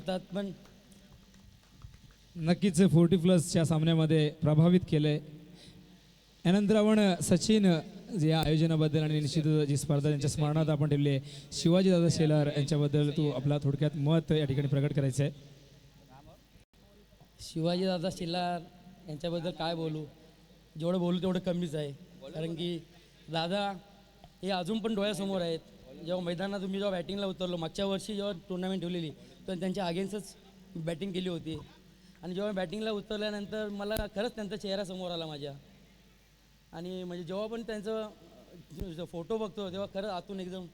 करतात, पण नक्कीच 40+ सामन्यामध्ये प्रभावित केलंय. यानंतर सचिन जे या आयोजनाबद्दल आणि निश्चित जी स्पर्धा त्यांच्या स्मरणात आपण ठेवली आहे, शिवाजी दादा शेलार यांच्याबद्दल तू आपला थोडक्यात मत या ठिकाणी प्रकट करायचं आहे. शिवाजीदादा शिल्लार यांच्याबद्दल काय बोलू, जेवढं बोलू तेवढं कमीच आहे. कारण की दादा हे अजून पण डोळ्यासमोर आहेत. जेव्हा मैदानात तुम्ही जेव्हा बॅटिंगला उतरलो, मागच्या वर्षी जेव्हा टुर्नामेंट ठेवलेली तर त्यांच्या अगेन्स्टच बॅटिंग केली होती. आणि जेव्हा बॅटिंगला उतरल्यानंतर मला खरंच त्यांचा चेहरा समोर आला माझ्या. आणि म्हणजे जेव्हा पण त्यांचं फोटो बघतो तेव्हा खरंच आतून एकदम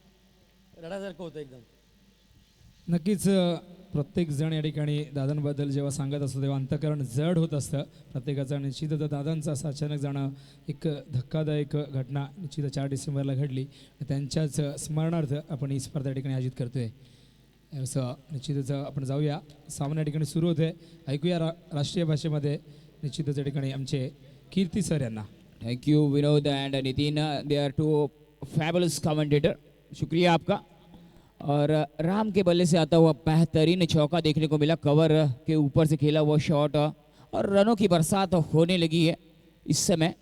रडासारखं होतं एकदम. नक्कीच प्रत्येक जण या ठिकाणी दादांबद्दल जेव्हा सांगत असतो तेव्हा अंतःकरण जड होत असतं प्रत्येकाचा. निश्चितच दादांचं असं अचानक जाणं एक धक्कादायक घटना निश्चित 4 डिसेंबरला घडली. त्यांच्याच स्मरणार्थ आपण ही स्पर्धा या ठिकाणी आयोजित करतोय. असं निश्चितच आपण जाऊया. सामना या ठिकाणी सुरू होतोय. ऐकूया राष्ट्रीय भाषेमध्ये निश्चितच या ठिकाणी आमचे कीर्ती सर यांना. Thank you Vinod and Nitin, they are two fabulous commentator, शुक्रिया आपका। और राम के बल्ले से आता हुआ बेहतरीन चौका देखने को मिला, कवर के ऊपर से खेला हुआ शॉट और रनों की बरसात होने लगी है इस समय।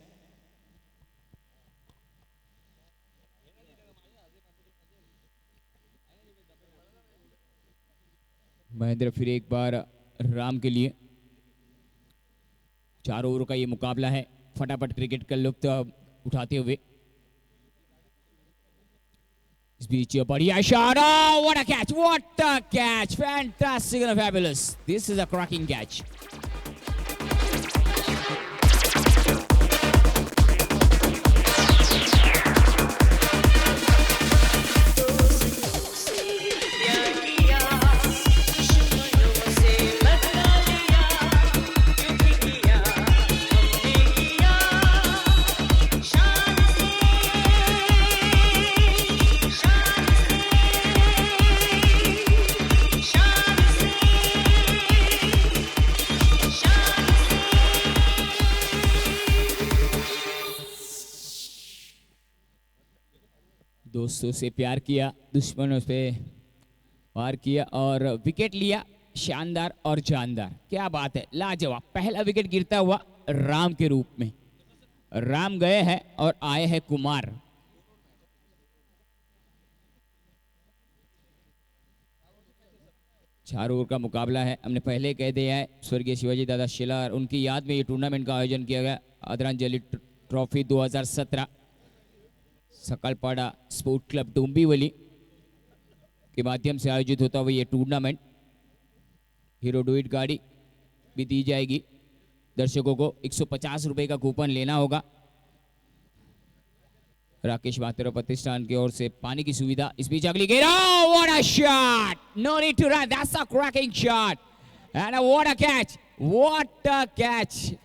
महेंद्र फिर एक बार राम के लिए। 4 ओवर का ये मुकाबला है, फटाफट क्रिकेट का लुत्फ उठाते हुए। इस बीच बढ़िया shot, what a catch, what a catch, fantastic end fabulous, this is a cracking catch. दोस्तों से प्यार किया, दुश्मनों पे वार किया और विकेट लिया। शानदार और जानदार, क्या बात है, लाजवाब। पहला विकेट गिरता हुआ राम के रूप में। राम गए हैं और आए हैं कुमार। चार ओवर का मुकाबला है, हमने पहले कह दिया है। स्वर्गीय शिवाजी दादा शेलार, उनकी याद में ये टूर्नामेंट का आयोजन किया गया। आदरांजलि ट्रॉफी 2017 सकलपाड़ा स्पोर्ट क्लब डोंबिवली के माध्यम से आयोजित होता हुआ ये टूर्नामेंट। हीरो डुइट गाड़ी भी दी जाएगी। दर्शकों को 150 रुपए का कूपन लेना होगा। राकेश मातेरो प्रतिष्ठान की ओर से पानी की सुविधा। इस बीच अगली गेंद, what a shot, no need to run, that's a cracking shot and what a catch, what a catch.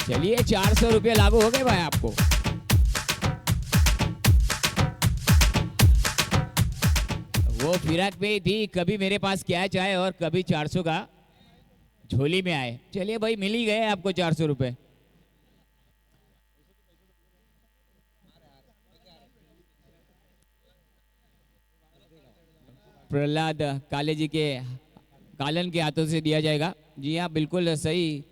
चलिए 400 रुपये लागू हो गए भाई आपको। वो फिराक में थी, कभी मेरे पास कैच आए और कभी 400 का झोली में आए। चलिए भाई, मिल ही गए आपको 400 रुपए। प्रहलाद काले जी के कालन के हाथों से दिया जाएगा। जी हाँ, बिल्कुल सही।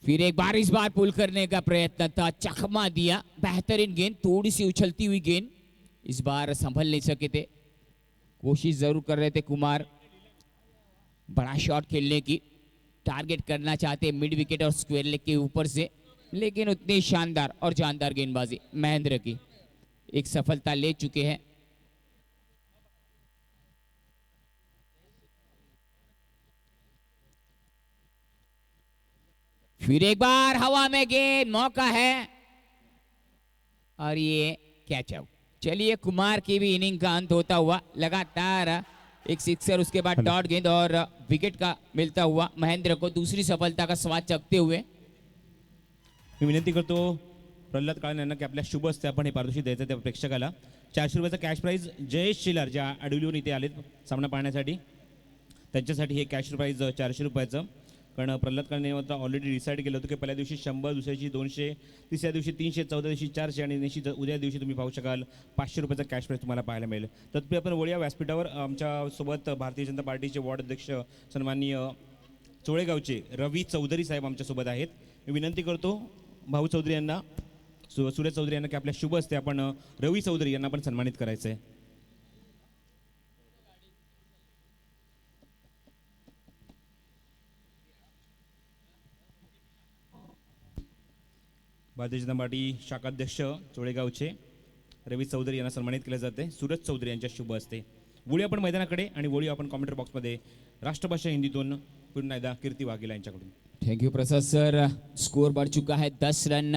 फिर एक बार, इस बार पुल करने का प्रयत्न था, चकमा दिया। बेहतरीन गेंद, थोड़ी सी उछलती हुई गेंद, इस बार संभल नहीं सके थे। कोशिश जरूर कर रहे थे कुमार बड़ा शॉट खेलने की, टारगेट करना चाहते मिड विकेट और स्क्वायर लेग के ऊपर से, लेकिन उतनी शानदार और जानदार गेंदबाजी महेंद्र की। एक सफलता ले चुके हैं। फिर एक बार हवा में गेंद, मौका है और ये कैच आउट। चलिए, कुमार की भी इनिंग का अंत होता हुआ, लगातार एक सिक्सर, उसके बाद डॉट गेंद और विकेट का मिलता हुआ महेंद्र को दूसरी सफलता का स्वाद चखते हुए। मी विनंती करतो प्रल्हाद काळे यांना की आपल्या शुभ हस्ते आपण हे पारितोषिक द्यायचं त्या प्रेक्षकाला। 400 रुपयाचा कॅश प्राईज जयेश शिलार, ज्या आडवलीहून इथे आलेत सामना पाहण्यासाठी, त्यांच्यासाठी हे कॅश प्राईज 400 रुपयाचं। कारण प्रल्हाद काळेने आता ऑलरेडी डिसाईड केलं होतं की पहिल्या दिवशी 100, दुसऱ्या दिवशी 200, तिसऱ्या दिवशी 300, चौथ्या दिवशी 400 आणि उद्या दिवशी तुम्ही पाहू शकाल 500 रुपयाचा कॅश प्राईज तुम्हाला पाहायला मिळेल. तत्पूर्वी आपण वळूया व्यासपीठावर. आमच्यासोबत भारतीय जनता पार्टीचे वॉर्ड अध्यक्ष सन्माननीय चोळेगावचे रवी चौधरी साहेब आमच्यासोबत आहेत. मी विनंती करतो भाऊ चौधरी यांना, सुरेश चौधरी यांना की आपल्या शुभ हस्ते आपण रवी चौधरी यांना पण सन्मानित करायचं आहे. भारतीय जनता पार्टी शाखाध्यक्ष चोळेगावचे रवी चौधरी यांना सन्मानित केले जाते सूरज चौधरी यांच्या शुभ हस्ते. वळूया आपण मैदानाकडे आणि वळूया आपण कॉमेंट्री बॉक्समध्ये राष्ट्रभाषा हिंदीतून पुन्हा एकदा कीर्ती वाघेला यांच्याकडून. Thank you Prasad sir. Score बढ़ चुका है 10 रन,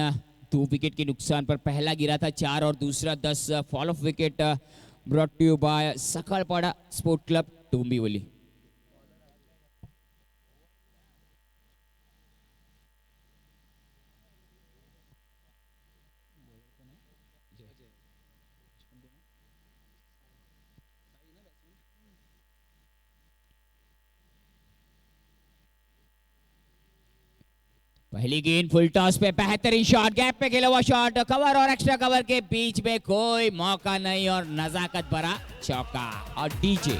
2 विकेट के नुकसान पर. पहला गिरा था 4 और दूसरा 10. Fall of wicket brought to you by Sakalpada sport club Dombivli. पहली गेंद फुल टॉस पे, बेहतरीन शॉट, गैप पे खेला हुआ शॉट, कवर और एक्स्ट्रा कवर के बीच में कोई मौका नहीं और नजाकत भरा चौका. और डीजे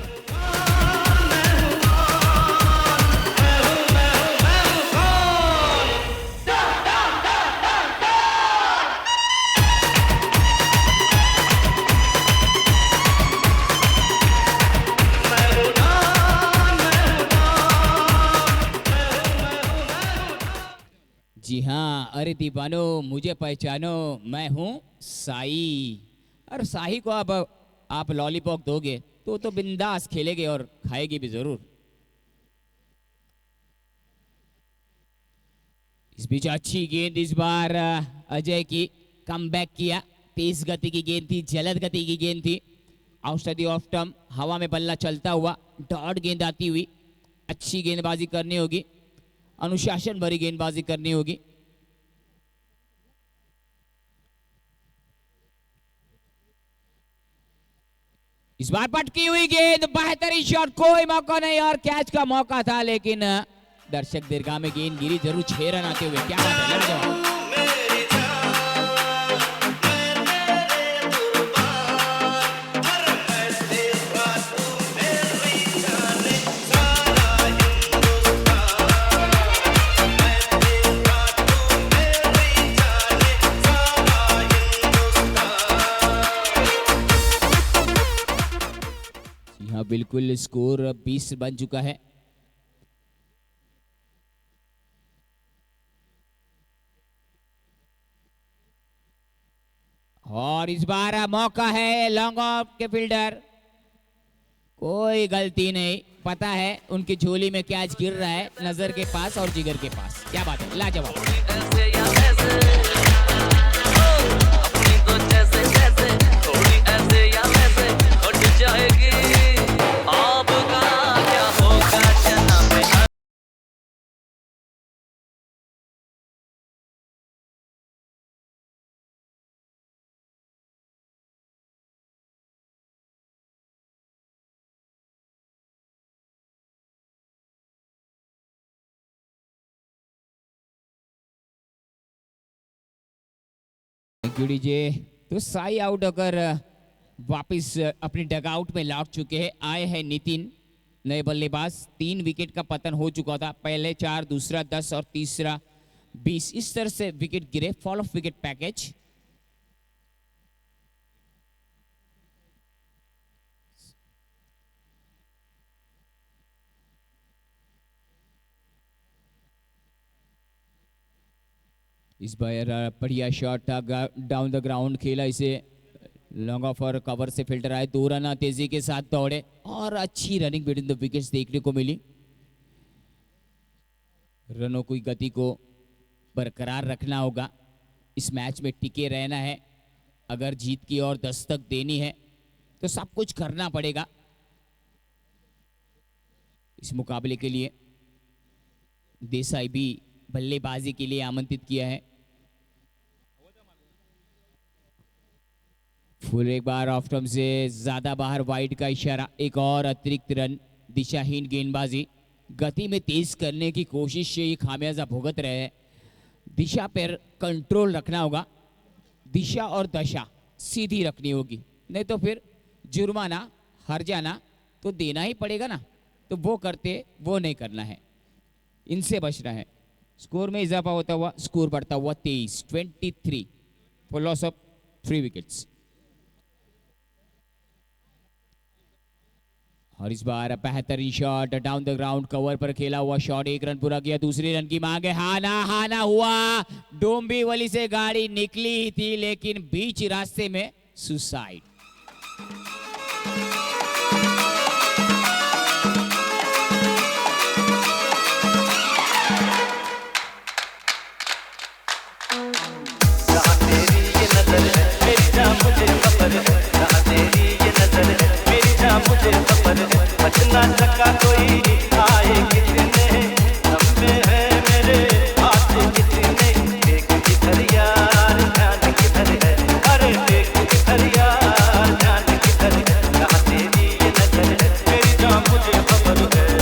जी हाँ, अरे दीवानो मुझे पहचानो, मैं हूँ साई. और साई को अब आप लॉलीपॉप दोगे तो बिंदास खेलेगी और खाएगी भी जरूर. इस बीच अच्छी गेंद इस बार अजय की, कमबैक किया. तेज गति की गेंद थी, जलद गति की गेंद थी. आउटसाइड द ऑफ टर्म, हवा में बल्ला चलता हुआ, डॉट गेंद आती हुई. अच्छी गेंदबाजी करनी होगी, अनुशासन भरी गेंदबाजी करनी होगी. इस बार पटकी हुई गेंद, बेहतरीन शॉट, कोई मौका नहीं और कैच का मौका था लेकिन दर्शक दीर्घा में गेंद गिरी जरूर. 6 रन आते हुए, क्या बात है, लाजवाब. हाँ बिल्कुल, स्कोर 20 बन चुका है. और इस बार मौका है लॉन्ग ऑफ के फील्डर, कोई गलती नहीं. पता है उनकी झोली में क्या गिर रहा है, नजर के पास और जिगर के पास. क्या बात है, लाजवाब. Thank you DJ. तो साई आउट होकर वापस अपनी डगआउट में लौट चुके हैं. आए हैं नितिन, नए बल्लेबाज. 3 विकेट का पतन हो चुका था, पहले 4, दूसरा 10 और तीसरा 20. इस तरह से विकेट गिरे. Fall of wicket package. इस बार बढ़िया शॉट डाउन द ग्राउंड खेला, इसे लॉन्ग ऑफ और कवर से फिल्टर आए. 2 रन तेजी के साथ दौड़े और अच्छी रनिंग बिटवीन द विकेट्स देखने को मिली. रनों की गति को बरकरार रखना होगा, इस मैच में टिके रहना है. अगर जीत की ओर दस्तक देनी है तो सब कुछ करना पड़ेगा. इस मुकाबले के लिए देसाई भी बल्लेबाजी के लिए आमंत्रित किया है. फुल एक बार ऑफ टर्म से ज्यादा बाहर, वाइड का इशारा. एक और अतिरिक्त रन, दिशाहीन गेंदबाजी. गति में तेज करने की कोशिश से ये खामियाजा भुगत रहे हैं। दिशा पर कंट्रोल रखना होगा, दिशा और दशा सीधी रखनी होगी, नहीं तो फिर जुर्माना हर जाना तो देना ही पड़ेगा ना, तो वो करते वो नहीं करना है, इनसे बचना है। स्कोर में इजाफा होता हुआ स्कोर बढ़ता हुआ 23-23 फॉर लॉस ऑफ 3 विकेट्स। और इस बार बेहतरीन shot down the ground, cover पर खेला हुआ शॉट, 1 रन पूरा किया, दूसरी रन की मांग है। हाना हाना हुआ, डोंबिवली से गाड़ी निकली ही थी लेकिन बीच रास्ते में सुसाइड। जहाँ तेरी ये नजर है मेरी जान मुझे खबर है, जहाँ तेरी ये नजर है मेरी जान मुझे खबर है, बचना सका कोई आए कितने लंबे हैं मेरे हाथ कितने, एक किधर यार ध्यान किधर है, अरे एक किधर यार ध्यान किधर है, जहाँ तेरी ये नजर है मेरी जान मुझे खबर है।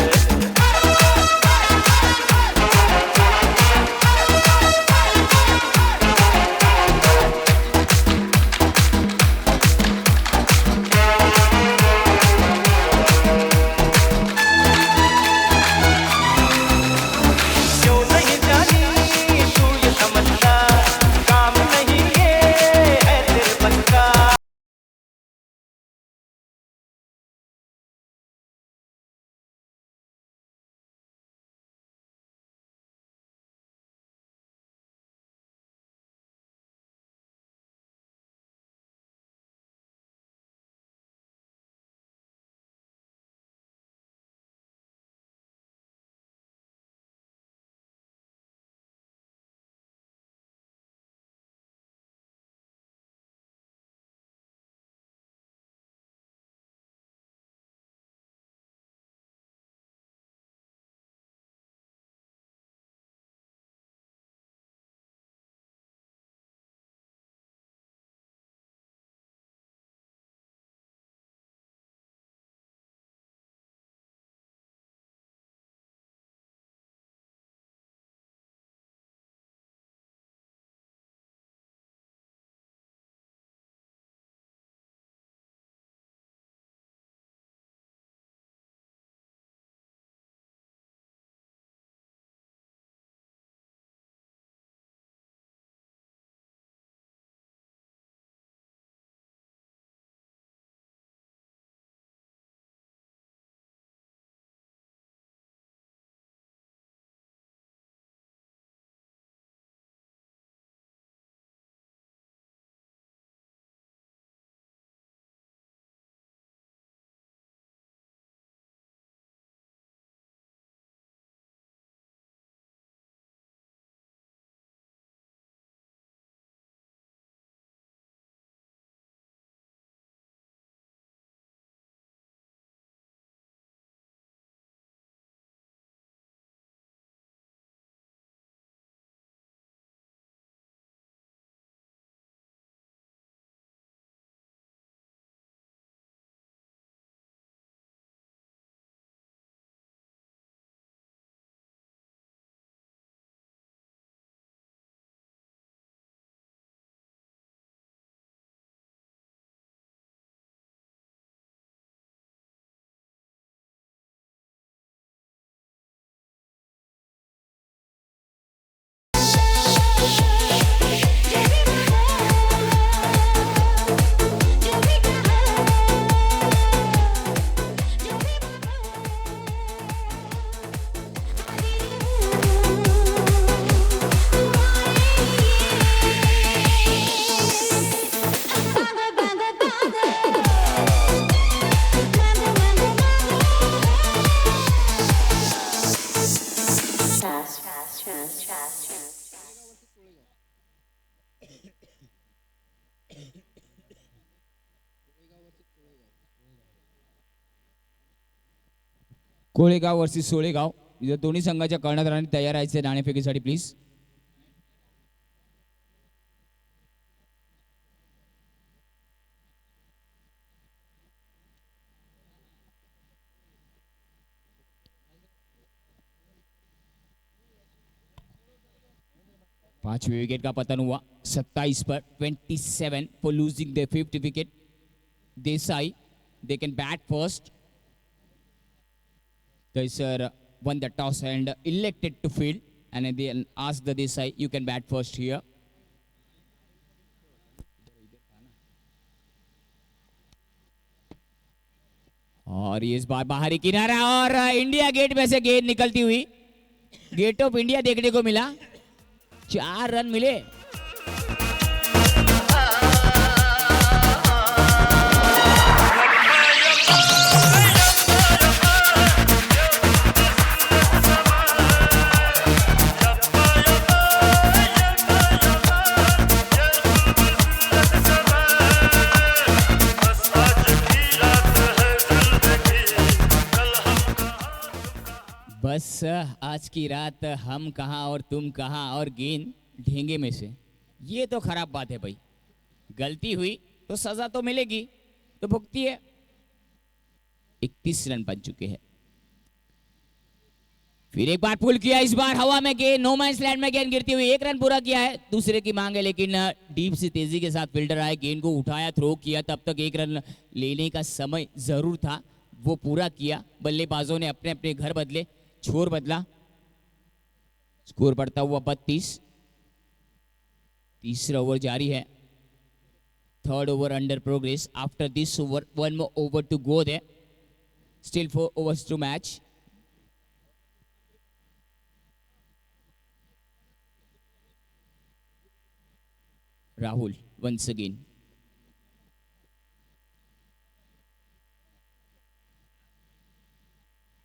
क्यों नहीं जानी तू ये समझता, काम नहीं ये है तेरे बस का। कोळेगाव वर्सेस सोळेगाव, इथं दोन्ही संघाच्या कर्णधारांनी तयार राहायचे नाणेफेकीसाठी प्लीज। 5वें विकेट का पतन हुआ 27 पर 27 for losing their 5th wicket. Desai, they can bat first. Desai won the toss and elected to field, and they asked the Desai, you can bat first here. और ये इस बार बाहरी किनारा और इंडिया गेट में से गेंद निकलती हुई गेट ऑफ इंडिया देखने को मिला. 4 रन मिले. बस आज की रात हम कहाँ और तुम कहाँ और गेंद ढेंगे में से. ये तो खराब बात है भाई. गलती हुई तो सजा तो मिलेगी, तो भुगती है. 31 रन बन चुके हैं. फिर एक बार पुल किया, इस बार हवा में गेंद नो मैंस लैंड में गेंद गिरती हुई. 1 रन पूरा किया है. दूसरे की मांग है, लेकिन डीप से तेजी के साथ फील्डर आए, गेंद को उठाया, थ्रो किया. तब तक 1 रन लेने का समय जरूर था, वो पूरा किया. बल्लेबाजों ने अपने अपने घर बदले, छोर बदला. स्कोर बढ़ता हुआ 32. तीसरा ओवर जारी है. Third over under progress. After this over 1 more over to go there. Still 4 overs to match. Rahul once again.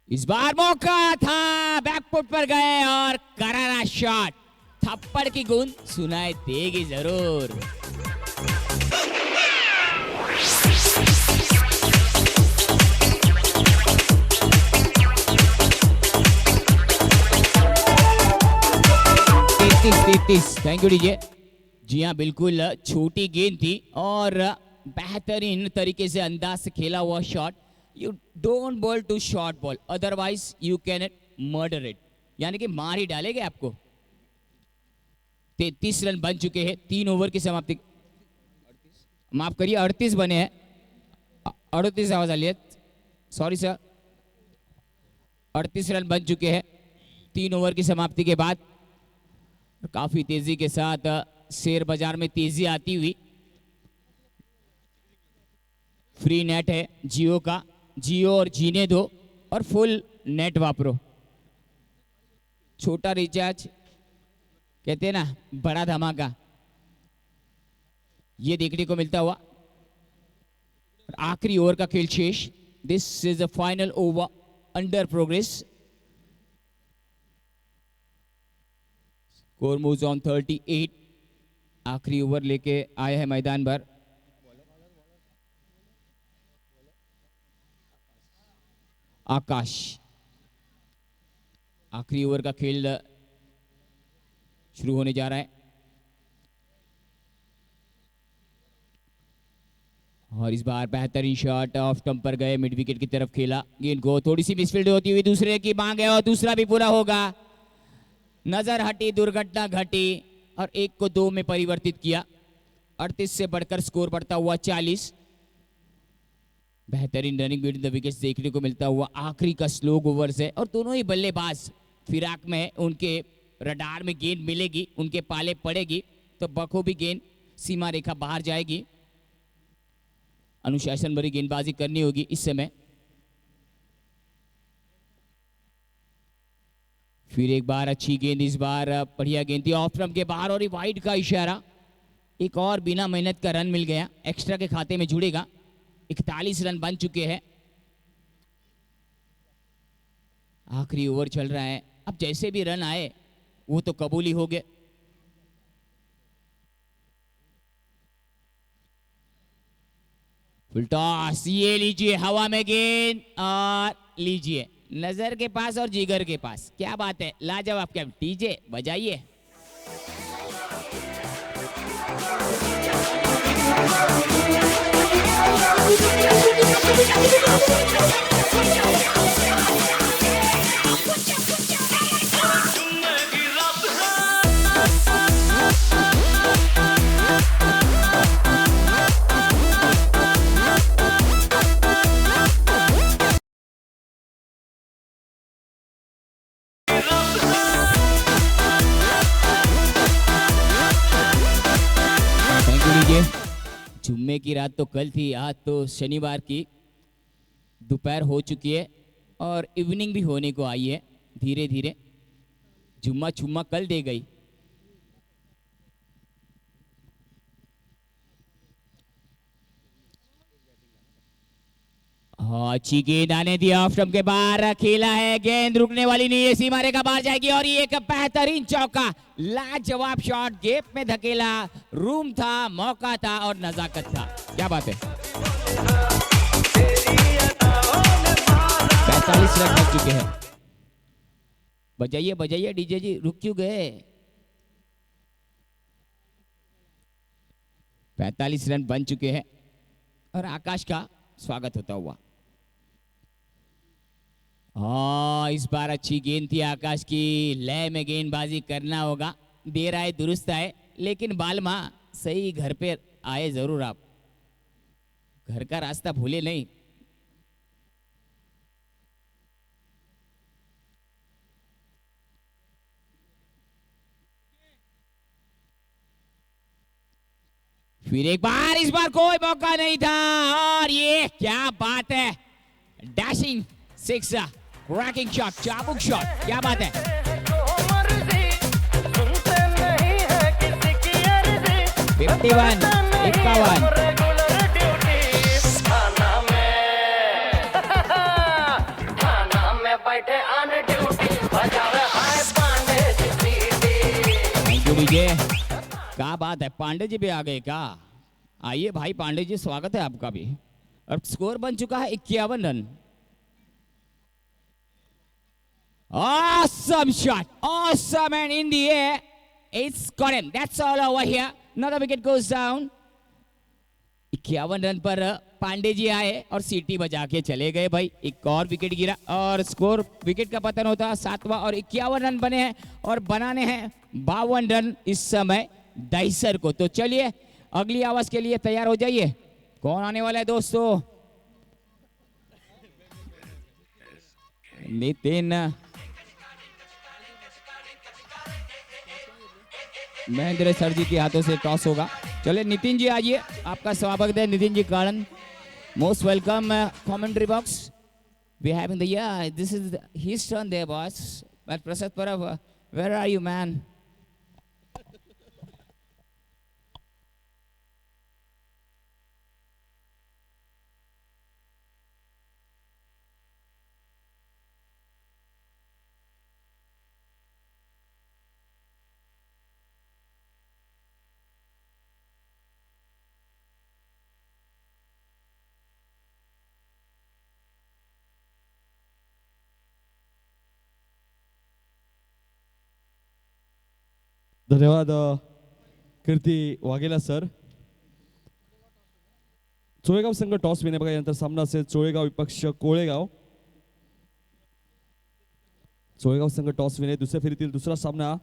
इस बार मौका था, बैकफुट पर गए और करारा शॉट. थप्पड़ की गूंज सुनाई देगी जरूर. Thank you DJ. जी हाँ, बिल्कुल छोटी गेंद थी और बेहतरीन तरीके से अंदाज से खेला हुआ shot. You don't bowl to short ball, otherwise you can murder it. यानी कि मार ही डालेंगे आपको. 33 रन बन चुके हैं. 3 ओवर की समाप्ति. माफ करिए, 38 बने हैं. 38 आवाज आ रही है, सॉरी सर. 38 रन बन चुके हैं 3 ओवर की समाप्ति के बाद. काफी तेजी के साथ शेयर बाजार में तेजी आती हुई. फ्री नेट है जियो का. जियो और जीने दो और फुल नेट वापरो. छोटा रिचार्ज कहते हैं ना, बड़ा धमाका. ये देखने को मिलता हुआ. आखिरी ओवर का खेल शेष. This is the final over under progress. Score moves on 38. आखिरी ओवर लेके आए हैं मैदान पर. आकाश. आखिरी ओवर का खेल शुरू होने जा रहा है और इस बार बेहतरीन शॉट ऑफ स्टंप पर गए, मिड विकेट की तरफ खेला. गेंद को थोड़ी सी मिसफील्ड होती हुई दूसरे की मांग है और दूसरा भी पूरा होगा. नजर हटी, दुर्घटना घटी और 1 को 2 में परिवर्तित किया. 38 से बढ़कर स्कोर बढ़ता हुआ 40. बेहतरीन रनिंग बिटवीन द विकेट्स देखने को मिलता हुआ. आखिरी का स्लो ओवर्स है और दोनों ही बल्लेबाज फिराक में है. उनके रडार में गेंद मिलेगी, उनके पाले पड़ेगी तो बखूबी गेंद सीमा रेखा बाहर जाएगी. अनुशासन भरी गेंदबाजी करनी होगी इस समय. फिर एक बार अच्छी गेंद, इस बार बढ़िया गेंद थी ऑफ स्टंप के बाहर और वाइड का इशारा. एक और बिना मेहनत का रन मिल गया, एक्स्ट्रा के खाते में जुड़ेगा. 41 रन बन चुके हैं. आखिरी ओवर चल रहा है. अब जैसे भी रन आए वो तो कबूली हो गए. फुल टॉस. ये लीजिए हवा में गेंद और लीजिए नजर के पास और जिगर के पास. क्या बात है, लाजवाब. क्या डीजे बजाइए. जुम्मे की रात तो कल थी, आज तो शनिवार की दोपहर हो चुकी है और इवनिंग भी होने को आई है धीरे धीरे। जुम्मा छुम्मा कल दे गई। अच्छी गेंद आने दिया, ऑफ स्टंप के बाहर खेला है, गेंद रुकने वाली नहीं है, सीमा रेखा बाहर जाएगी और ये एक बेहतरीन चौका, लाजवाब शॉट, गेप में धकेला, रूम था, मौका था और नजाकत था। क्या बात है। 45 रन बन चुके हैं। बजाइए बजाइए डीजे जी, रुक क्यों गए। 45 रन बन चुके हैं और आकाश का स्वागत होता हुआ। हाँ, इस बार अच्छी गेंद थी आकाश की, लय में गेंदबाजी करना होगा। देर आए दुरुस्त आए, लेकिन बालमा सही घर पे आए जरूर आप, घर का रास्ता भूले नहीं। फिर एक बार, इस बार कोई मौका नहीं था और ये क्या बात है, डैशिंग सिक्स, क्रैकिंग शॉट, चाबुक शॉट, क्या बात है। 51, 51। Thank you DJ. क्या बात है, पांडे जी भी आ गए क्या। आइए भाई पांडे जी, स्वागत है आपका भी। और स्कोर बन चुका है 51 run. Awesome shot, awesome, and in the air, it's got him. That's all over here. Another wicket goes down. 51 run पर पांडे जी आए और सीटी बजा के चले गए भाई। एक और विकेट गिरा और स्कोर, विकेट का पतन होता 7वां और 51 रन बने हैं और बनाने हैं 52 रन इस समय दहिसर को। तो चलिए अगली आवाज के लिए तैयार हो जाइए। कौन आने वाला है दोस्तों। नितिन, महेंद्र सर जी के हाथों से टॉस होगा। चले नितिन जी आइए, आपका स्वागत है नितिन जी कारण। Most welcome commentary box. We having the yeah this is his turn there boss. But Prasad Parab, where are you man. धन्यवाद कीर्ती वाघेला सर। चोळेगाव संघ टॉस विने बघा, यानंतर सामना असेल चोळेगाव विपक्ष कोळेगाव। चोळेगाव संघ टॉस विने दुसऱ्या फेरीतील दुसरा सामना,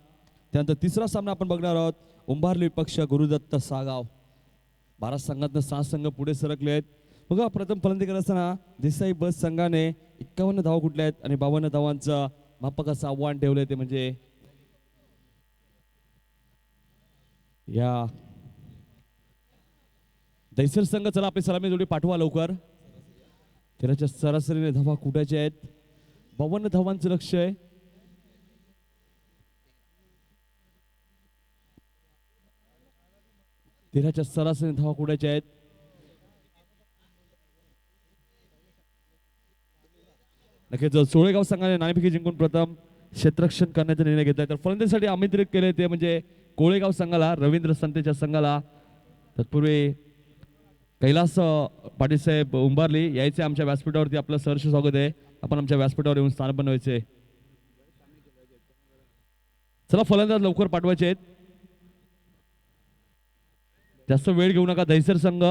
त्यानंतर तिसरा सामना आपण बघणार आहोत उंबारली विपक्ष गुरुदत्त सागाव। 12 संघातनं 6 संघ पुढे सरकले आहेत। बघा प्रथम फलंदाजी करत असताना देसाई बस संघाने 51 धावा कुठल्या आहेत आणि 52 धावांचं मापक असं आव्हान ठेवलंय, ते म्हणजे या दहिसर संघ। चला आपली सलामी जोडी पाठवा लवकर। त्याच्या सरासरीने धावा कुठाच्या आहेत, 52 धावांचं लक्ष्य आहे। तेराच्या सरासरीने धावा कुठाच्या आहेत। नक्कीच चोळेगाव संघाने नाणेफेकी जिंकून प्रथम क्षेत्ररक्षण करण्याचा निर्णय घेतलाय। तर फलंदाजीसाठी आमंत्रित केले ते म्हणजे कोळेगाव संघाला, रवींद्र संतेच्या संघाला। तत्पूर्वी कैलास पाटील साहेब उंबारली यायचे आमच्या व्यासपीठावरती। आपलं सहर्ष स्वागत आहे, आपण आमच्या व्यासपीठावर येऊन स्थान बनवायचे। चला फलंदाज लवकर पाठवायचे आहेत, जास्त वेळ घेऊ नका। दहिसर संघ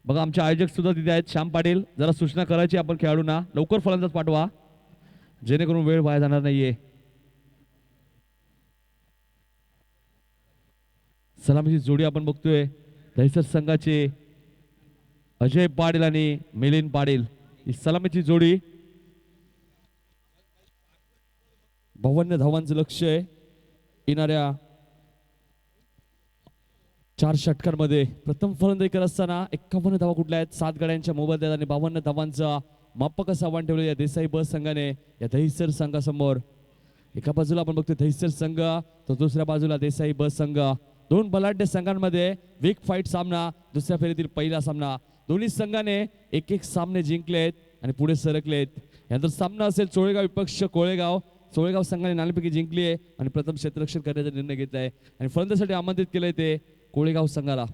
बघा, आमचे आयोजक सुद्धा तिथे आहेत, श्याम पाटील। जरा सूचना करायची आपण खेळाडूंना, लवकर फलंदाज पाठवा जेणेकरून वेळ वाया जाणार नाहीये। सलामीची जोडी आपण बघतोय, दहिसर संघाचे अजय पाटील आणि मिलिंद पाटील ही सलामीची जोडी। 52 धावांचं लक्ष्य आहे येणाऱ्या 4 षटकांमध्ये प्रथम फलंदाजी करत असताना 51 धावा कुठल्या आहेत 7 गड्यांच्या मोबदल्यात आणि 52 धावांचा मापक आव्हान ठेवलं या देसाई ब संघाने या दहिसर संघासमोर. एका बाजूला आपण बघतो दहिसर संघ तर दुसऱ्या बाजूला देसाई ब संघ. दोन बलाढ्य संघांमध्ये वीक फाईट सामना दुसऱ्या फेरीतील पहिला सामना. दोन्ही संघाने एक एक सामने जिंकलेत आणि पुढे सरकलेत. यानंतर सामना असेल चोळेगाव विपक्ष कोळेगाव. चोळेगाव संघाने नाणेफेकी जिंकली आहे आणि प्रथम क्षेत्ररक्षण करण्याचा निर्णय घेतलाय आणि फलंदाजीसाठी आमंत्रित केलंय ते कोळेगाव संघाला.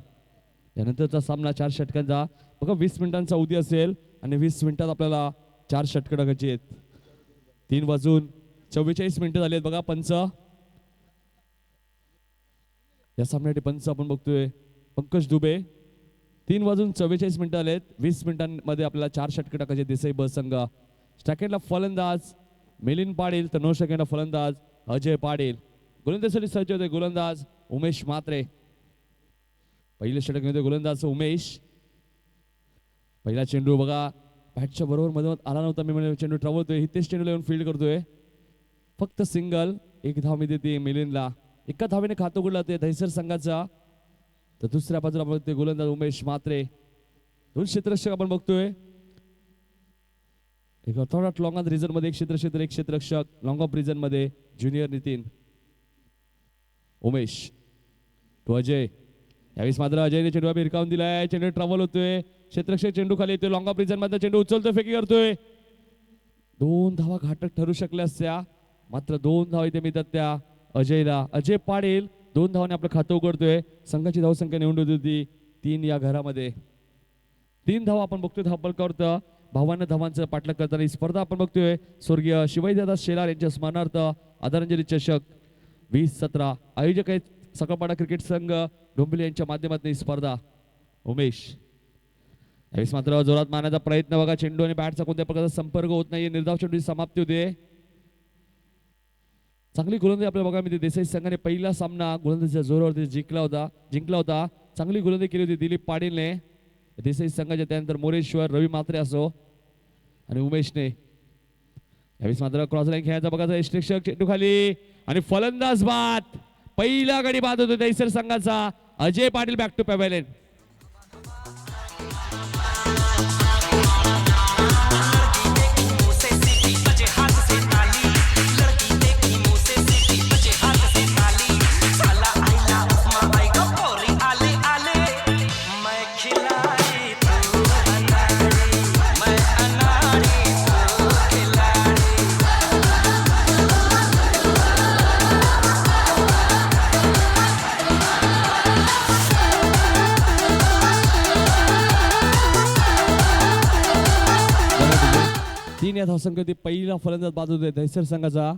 यानंतरचा सामना 4 षटकांचा बघा 20 मिनिटांचा अवधी असेल आणि 20 मिनिटात आपल्याला 4 षटकं टाकायची आहेत. 3:44 मिनिटं झाली आहेत बघा. पंच या सामन्यासाठी पंच आपण बघतोय पंकज दुबे. 3:44 मिनिटं आलेत. 20 मिनिटांमध्ये आपल्याला 4 षटकं टाकायचे देसाई ब संघ. सेकंडला फलंदाज मिलिंद पाटील तर 9 सेकंडला फलंदाज अजय पाटील. गोलंदाजीसाठी सज्ज होते गोलंदाज उमेश म्हात्रे. पहिले षटक गोलंदाज उमेश. पहिला चेंडू बघा बॅटच्या बरोबर मध्ये आला नव्हता. मी म्हणजे चेंडू ट्रवलतोय. हितेश चेंडूला येऊन फील्ड करतोय. फक्त सिंगल. 1 धाव मी देते मिलिंदला. एका धावेने खातं उघडलं ते दहिसर संघाचा. तर दुसऱ्या बाजूला बघतोय गोलंदाज उमेश म्हात्रे. 2 क्षेत्ररक्षक आपण बघतोय. एक ऑर्थोडॉक्स लॉंग ऑफ रिझन मध्ये एक क्षेत्ररक्षक लॉंग ऑफ रिझन मध्ये ज्युनियर नितीन. उमेश तो अजय. यावेळेस मात्र अजयने चेंडू हिरकावून दिलाय. चेंडू ट्रॅव्हल होतोय. क्षेत्ररक्षक चेंडू खाली येतोय. लॉंग ऑफ रिझन मध्ये चेंडू उचलतोय फेकी करतोय. 2 धावा घातक ठरू शकल्या असत्या मात्र 2 धावा इथे मिळतात त्या अजयला. अजय पाटील 2 धावाने आपलं खातं उघडतोय. संघाची धावसंख्या निवडून होती 3 या घरामध्ये. 3 धावा आपण बघतोय धावपलकावर. 52 धावांचं पाठलाग करताना ही स्पर्धा आपण बघतोय स्वर्गीय शिवाजीदादा शेलार यांच्या स्मरणार्थ आदरांजली चषक 2017 आयोजक आहेत सकळपाडा क्रिकेट संघ डोंबिवली यांच्या माध्यमातून ही स्पर्धा. उमेश यावेळेस मात्र जोरात मारण्याचा प्रयत्न बघा. चेंडू आणि बॅटचा कोणत्या प्रकारचा संपर्क होत नाहीये. निर्धाव चेंडूची समाप्ती होते. चांगली गोलंदाजी आपल्याला बघा मिळते. देसाई संघाने पहिला सामना गोलंदाजीच्या जोरावरती जिंकला होता. चांगली गोलंदाजी केली होती दिलीप पाटीलने देसाई संघाच्या. त्यानंतर मोरेश्वर रवी म्हात्रे असो आणि उमेशने. यावेळेस मात्र क्रॉस लाईन खेळायचा बघा. यष्टिक्षक चेंडू खाली आणि फलंदाज बाद. पहिला गडी बाद होतो दहिसर संघाचा. Ajay Patil back to pavilion. तीन या धावसंख्येत पहिला फलंदाज बाद होतोय दहिसर संघाचा.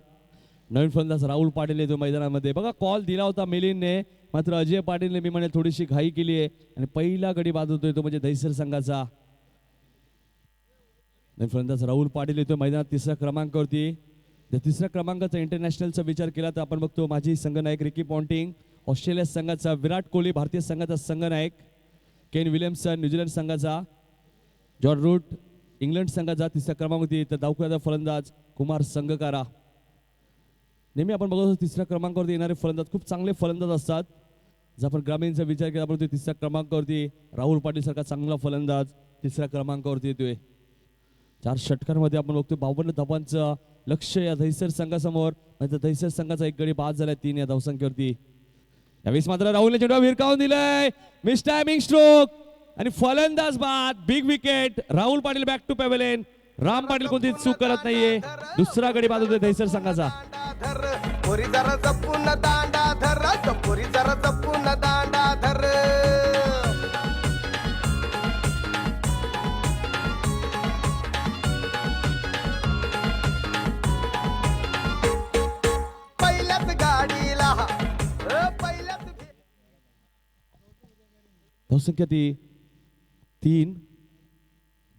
नवीन फलंदाज राहुल पाटील येतो मैदानामध्ये. बघा कॉल दिला होता मिलिंदने मात्र अजय पाटीलने मी म्हणे थोडीशी घाई केली आहे आणि पहिला गडी बाद होतोय तो म्हणजे दहिसर संघाचा. नवीन फलंदाज राहुल पाटील येतोय मैदानात 3ऱ्या क्रमांकावरती. जर 3ऱ्या क्रमांकाचा इंटरनॅशनलचा विचार केला तर आपण बघतो माजी संघनायक रिकी पॉन्टिंग ऑस्ट्रेलिया संघाचा. विराट कोहली भारतीय संघाचा संघनायक. केन विलियम्सन न्यूझीलंड संघाचा. जॉर्ज रूट इंग्लंड संघाचा 3ऱ्या क्रमांकावरती. तर दावखुराचा फलंदाज कुमार संगकारा. नेहमी आपण बघतो 3ऱ्या क्रमांकावरती येणारे फलंदाज खूप चांगले फलंदाज असतात. जर आपण ग्रामीणचा विचार केला आपण 3ऱ्या क्रमांकावरती राहुल पाटील सारखा चांगला फलंदाज 3ऱ्या क्रमांकावरती येतोय. 4 षटकांमध्ये आपण बघतो 52 धावांचं लक्ष या दहिसर संघासमोर. दहिसर संघाचा एक गडी बाद झालाय 3 या धावसंख्येवरती. यावेळेस मात्र राहुलने चेंडू हिरकावून दिलाय. मिस टायमिंग स्ट्रोक आणि फलंदाज बाद. Big wicket. Rahul Patil back to pavilion. Ram Patil कोणती चूक करत नाहीये. दुसरा गडी बाद होतोय दहिसर संघाचा. पोरी जरा जपून दांडा धर. पोरी जरा जपून दांडा धर. पहिल्याच गाडीला पहिल्याच धावसंख्या ती 3.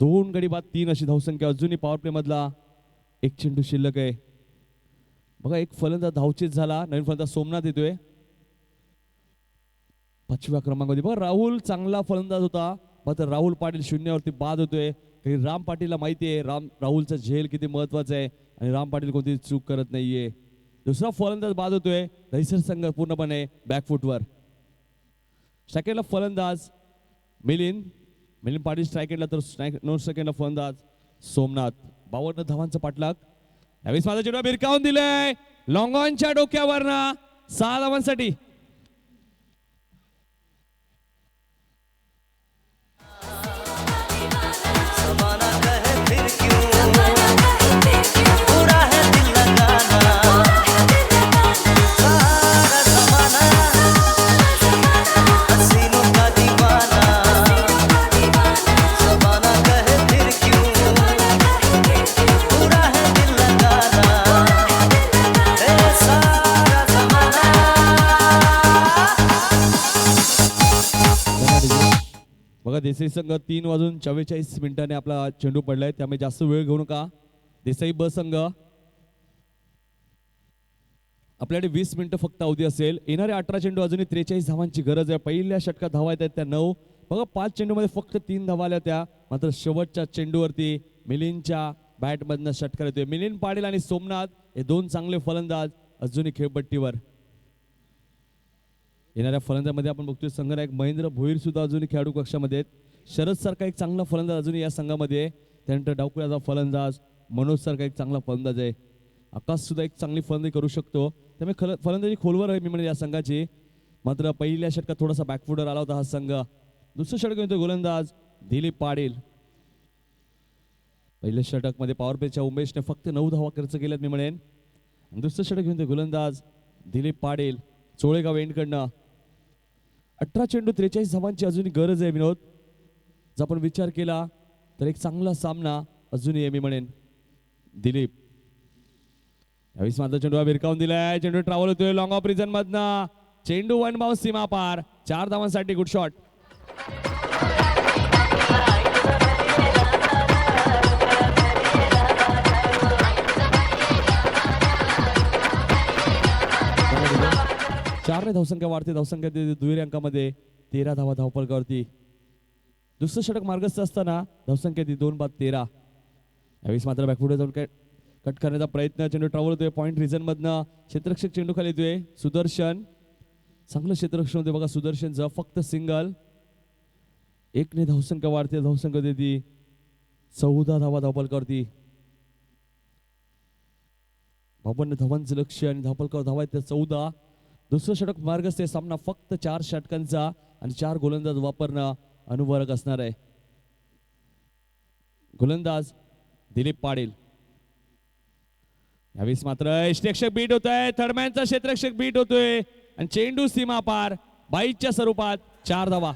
2 गडी बाद 3 अशी धावसंख्या. अजूनही पॉवर प्ले मधला एक चेंडू शिल्लक आहे. बघा एक फलंदाज धावचीत झाला. नवीन फलंदाज सोमनाथ येतोय 5व्या क्रमांकावरती. बघा राहुल चांगला फलंदाज होता मात्र राहुल पाटील 0वरती बाद होतोय. काही राम पाटीलला माहिती आहे राहुलचा झेल किती महत्वाचा आहे आणि राम पाटील कोणती चूक करत नाहीये. दुसरा फलंदाज बाद होतोय. दहिसर संघ पूर्णपणे बॅकफुटवर. स्ट्रायकेटला फलंदाज मिलिंद पाटील स्ट्रायकेटला, तर नॉन स्ट्रायकेटला फलंदाज सोमनाथ. 52 धावांचा पाठलाग. यावेळेस माझा चेंडू भिरकावून दिलाय लॉंग ऑनच्या डोक्यावरनं 6 धावांसाठी. ज़माना कहे फिर क्यों बुरा है दिल लगाना सारा ज़माना हसीनों का दीवाना ज़माना कहे फिर क्यों बुरा है दिल लगाना सारा ज़माना. बघा देसाई संघ 3 वाजून 44 मिनिटांनी आपला चेंडू पडलाय, त्यामुळे जास्त वेळ घेऊ नका. देसाई ब संघ आपल्याकडे 20 मिनिटं फक्त अवधी असेल. येणारे 18 चेंडू अजूनही 43 धावांची गरज आहे. पहिल्या षटकात धावा येत आहेत त्या 9. बघा 5 चेंडूमध्ये फक्त 3 धावा आल्या त्या. मात्र शेवटच्या चेंडूवरती मिलिंदच्या बॅटमधनं षटकार येतोय. मिलिंद पाटील आणि सोमनाथ हे 2 चांगले फलंदाज अजूनही खेळपट्टीवर. येणाऱ्या फलंदाजामध्ये आपण बघतोय संघनायक महेंद्र भोईर सुद्धा अजूनही खेळाडू कक्षामध्ये आहेत. शरद सारखा एक चांगला फलंदाज अजूनही या संघामध्ये आहे. त्यानंतर डावकुळ्याचा फलंदाज मनोज सारखा एक चांगला फलंदाज आहे. आकाश सुद्धा एक चांगली फलंदाजी करू शकतो. त्यामुळे फलंदाजी खोलवर आहे मी म्हणजे या संघाची. मात्र पहिल्या षटकात थोडासा बॅकफुटर आला होता हा संघ. दुसरं षटक येतो गोलंदाज दिलीप पाटील. पहिल्या षटकमध्ये पॉवर प्लेच्या उमेशने फक्त 9 धावा खर्च केल्यात मी म्हणेन. दुसरं षटक घेऊन गोलंदाज दिलीप पाटील चोळेगाव एंडकडनं. 18 चेंडू 43 धावांची अजूनही गरज आहे विनोद. जर आपण विचार केला तर एक चांगला सामना अजूनही आहे मी म्हणेन. दिलीप यावेळेस माझा चेंडू भिरकावून दिलाय. चेंडू ट्रॅव्हल होतोय लॉंग ऑफ रिजन मधनं. चेंडू 1 बाउन्स सीमा पार. 4 धावांसाठी गुड शॉट. चार धावसंख्या वाढते. धावसंख्या दुहेरी अंकामध्ये 13 धावा धावफलकावरती. दुसरं षटक मार्गस्थ असताना धावसंख्या 2 बाद 13. यावेळेस मात्र बॅकफुट जाऊन कट करण्याचा प्रयत्न. चेंडू ट्रॅव्हल होतोय पॉईंट रिजन मधनं. क्षेत्ररक्षक चेंडू खाली येतोय सुदर्शन. चांगलं क्षेत्ररक्षण होते बघा सुदर्शनचं. फक्त सिंगल. 1 ने धावसंख्या वाढते. धावसंख्या देती 14 धावा धावफलकावरती. 52 धावांचं लक्ष आणि धावफलकावर धावा आहेत 14. दुसरं षटक मार्गस्थ. सामना फक्त 4 षटकांचा आणि 4 गोलंदाज वापरणं अनुवरक असणार आहे. गोलंदाज दिलीप पाटील. यावेळेस मात्र क्षेत्ररक्षक बीट होत आहे. थर्डमॅनचा क्षेत्ररक्षक बीट होतोय आणि चेंडू सीमा पार. 22च्या स्वरूपात 4 धावा.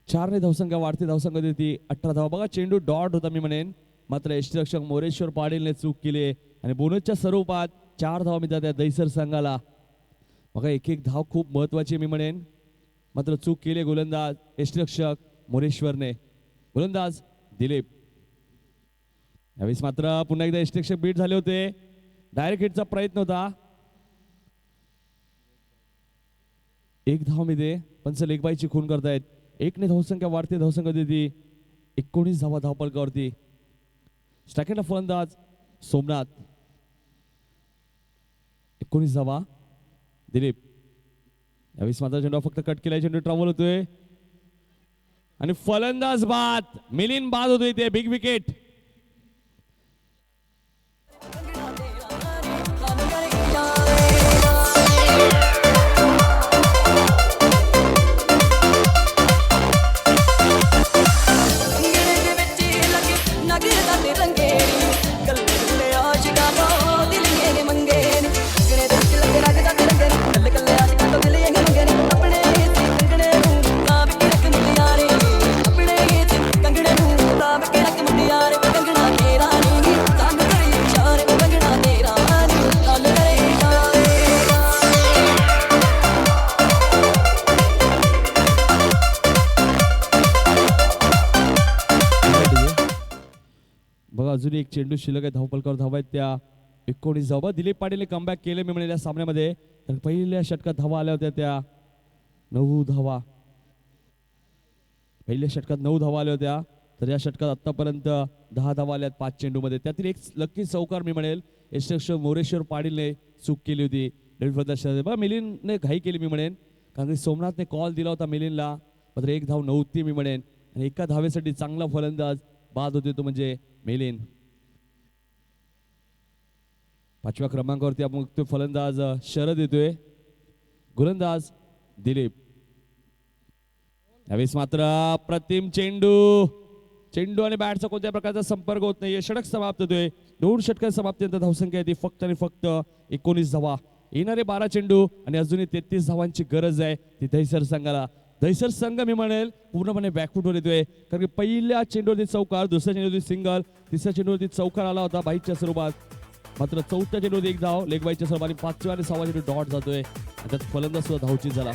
चारने धावसंख्या वाढते. धावसंख्या देती 18 धावा. बघा चेंडू डॉट होता मी म्हणेन. मात्र यष्टीरक्षक मोरेश्वर पाटीलने चूक केली आणि बोनसच्या स्वरूपात 4 धावा मिळतात दैसर संघाला. बघा एक धाव खूप महत्वाची मी म्हणेन. मात्र चूक केली गोलंदाज यष्टीरक्षक मोरेश्वरने. गोलंदाज दिलीप. यावेळेस मात्र पुन्हा एकदा यष्टीरक्षक बीट झाले होते. डायरेक्ट हिटचा प्रयत्न होता. 1 धाव मिळते. पंच लेगबाईची खून करतायत. 1 ने धावसंख्या वाढते. धावसंख्या देती 19 धावा धावफलकावरती. स्ट्रायकेटला फलंदाज सोमनाथ. 19 धावा दिलीप. यावेळेस माझा चेंडू फक्त कट केलाय. चेंडू ट्रॅव्हल होतोय आणि फलंदाज बाद. मिलिंद बाद होतोय ते. Big wicket. अजून एक चेंडू शिल्लक आहे. धावफलकावर धावा आहेत त्या 19 धावा. दिलीप पाटीलने कमबॅक केले मी म्हणेल या सामन्यामध्ये. तर पहिल्या षटकात धावा आल्या होत्या त्या 9 धावा. पहिल्या षटकात 9 धावा आल्या होत्या, तर या षटकात आतापर्यंत 10 धावा आल्यात 5 चेंडूमध्ये. त्यातील एक लकी चौकार मी म्हणेल यशरक्षक मोरेश्वर पाटीलने चूक केली होती डेब्यू फलंदाज. बघा मिलिंदने घाई केली मी म्हणेन, कारण की सोमनाथने कॉल दिला होता मिलिंदला, मात्र एक धाव नव्हती मी म्हणेन. आणि एका धावेसाठी चांगला फलंदाज बाद होते तो म्हणजे मिलिंद. 5व्या क्रमांकावरती आपण बघतोय फलंदाज शरद येतोय, गोलंदाज दिलीप. यावेळेस मात्र अप्रतिम चेंडू आणि बॅटचा कोणत्या प्रकारचा संपर्क होत नाही. षटक समाप्त होतोय. 2 षटक समाप्तीनंतर धावसंख्या येते फक्त आणि फक्त 19 धावा. येणारे 12 चेंडू आणि अजूनही 33 धावांची गरज आहे ती दहिसर संघाला. दहिसर संघ मी म्हणेल पूर्णपणे बॅकफुटवर येतोय, कारण की पहिल्या चेंडूवरती चौकार, दुसऱ्या चेंडूवरती सिंगल, तिसऱ्या चेंडूवरती चौकार आला होता बाईकच्या स्वरूपात. मात्र चौथ्या चेंडूवरती एक धाव लेग बाईकच्या स्वरूपात आणि 5व्या आणि 6व्या चेंडू डॉट जातोय. त्यात फलंदाज सुद्धा धावचीत झाला.